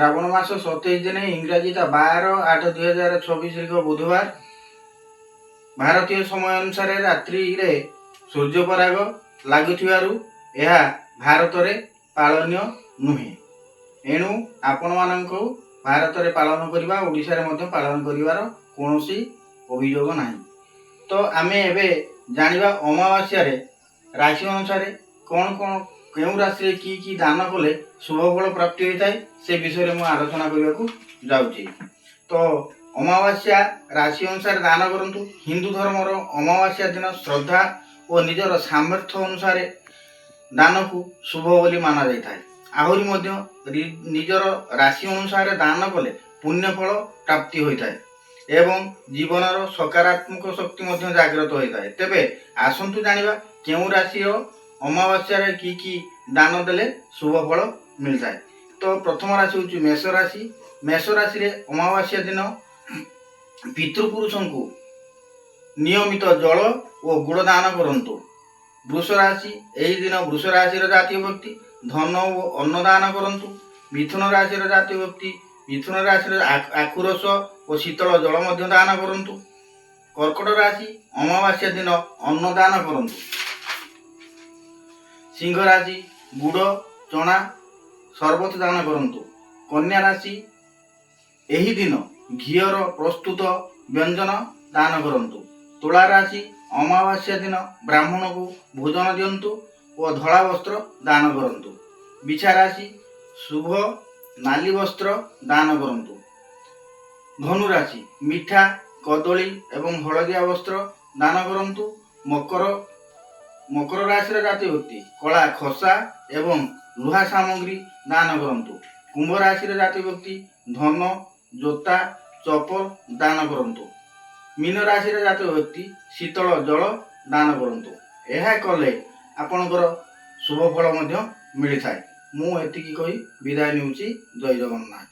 ଶ୍ରାବଣ ମାସ 27 ଦିନ ଇଂରାଜୀ ତା 12/8/2024 ବୁଧବାର ଭାରତୀୟ ସମୟ ଅନୁସାରେ ରାତ୍ରିରେ ସୂର୍ଯ୍ୟପରାଗ ଲାଗୁଥିବାରୁ ଏହା ଭାରତରେ ପାଳନୀୟ ନୁହେଁ। ଏଣୁ ଆପଣମାନଙ୍କୁ ଭାରତରେ ପାଳନ କରିବା ଓଡ଼ିଶାରେ ମଧ୍ୟ ପାଳନ କରିବାର କୌଣସି ଅଭିଯୋଗ ନାହିଁ। ତ ଆମେ ଏବେ ଜାଣିବା ଅମାବାସ୍ୟାରେ ରାଶି ଅନୁସାରେ କ'ଣ କ'ଣ କେଉଁ ରାଶିରେ କି ଦାନ କଲେ ଶୁଭ ଫଳ ପ୍ରାପ୍ତି ହୋଇଥାଏ ସେ ବିଷୟରେ ମୁଁ ଆଲୋଚନା କରିବାକୁ ଯାଉଛି। ତ ଅମାବାସ୍ୟା ରାଶି ଅନୁସାରେ ଦାନ କରନ୍ତୁ। ହିନ୍ଦୁ ଧର୍ମର ଅମାବାସ୍ୟା ଦିନ ଶ୍ରଦ୍ଧା ଓ ନିଜର ସାମର୍ଥ୍ୟ ଅନୁସାରେ ଦାନକୁ ଶୁଭ ବୋଲି ମାନାଯାଇଥାଏ। ଆହୁରି ମଧ୍ୟ ନିଜର ରାଶି ଅନୁସାରେ ଦାନ କଲେ ପୁଣ୍ୟ ଫଳ ପ୍ରାପ୍ତି ହୋଇଥାଏ ଏବଂ ଜୀବନର ସକାରାତ୍ମକ ଶକ୍ତି ମଧ୍ୟ ଜାଗ୍ରତ ହୋଇଥାଏ। ତେବେ ଆସନ୍ତୁ ଜାଣିବା କେଉଁ ରାଶିର ଅମାବାସ୍ୟାରେ କି ଦାନ ଦେଲେ ଶୁଭ ଫଳ ମିଳିଥାଏ। ତ ପ୍ରଥମ ରାଶି ହେଉଛି ମେଷ ରାଶି। ମେଷ ରାଶିରେ ଅମାବାସ୍ୟା ଦିନ ପିତୃପୁରୁଷଙ୍କୁ ନିୟମିତ ଜଳ ଓ ଗୁଡ଼ ଦାନ କରନ୍ତୁ। ବୃଷ ରାଶି, ଏହି ଦିନ ବୃଷ ରାଶିର ଜାତୀୟ ବ୍ୟକ୍ତି ଧନ ଓ ଅନ୍ନ ଦାନ କରନ୍ତୁ। ମିଥୁନ ରାଶିର ଜାତୀୟ ବ୍ୟକ୍ତି ମିଥୁନ ରାଶିର ଆଖୁ ରସ ଓ ଶୀତଳ ଜଳ ମଧ୍ୟ ଦାନ କରନ୍ତୁ। କର୍କଟ ରାଶି ଅମାବାସ୍ୟା ଦିନ ଅନ୍ନ ଦାନ କରନ୍ତୁ। ସିଂହ ରାଶି ଗୁଡ଼ ଚଣା ସର୍ବତ ଦାନ କରନ୍ତୁ। କନ୍ୟା ରାଶି ଏହି ଦିନ ଘିଅର ପ୍ରସ୍ତୁତ ବ୍ୟଞ୍ଜନ ଦାନ କରନ୍ତୁ। ତୁଳା ରାଶି ଅମାବାସ୍ୟା ଦିନ ବ୍ରାହ୍ମଣକୁ ଭୋଜନ ଦିଅନ୍ତୁ ଓ ଧଳା ବସ୍ତ୍ର ଦାନ କରନ୍ତୁ। ବିଛା ରାଶି ଶୁଭ ନାଲି ବସ୍ତ୍ର ଦାନ କରନ୍ତୁ। ଧନୁ ରାଶି ମିଠା କଦଳୀ ଏବଂ ହଳଦିଆ ବସ୍ତ୍ର ଦାନ କରନ୍ତୁ। ମକର ରାଶିର ଜାତୀୟ ବ୍ୟକ୍ତି କଳା ଖସା ଏବଂ ଲୁହା ସାମଗ୍ରୀ ଦାନ କରନ୍ତୁ। କୁମ୍ଭ ରାଶିର ଜାତୀୟ ବ୍ୟକ୍ତି ଧନ ଜୋତା ଚପଲ ଦାନ କରନ୍ତୁ। ମୀନ ରାଶିର ଜାତୀୟ ବ୍ୟକ୍ତି ଶୀତଳ ଜଳ ଦାନ କରନ୍ତୁ। ଏହା କଲେ ଆପଣଙ୍କର ଶୁଭ ଫଳ ମଧ୍ୟ ମିଳିଥାଏ। ମୁଁ ଏତିକି କହି ବିଦାୟ ନେଉଛି। ଜୟ ଜଗନ୍ନାଥ।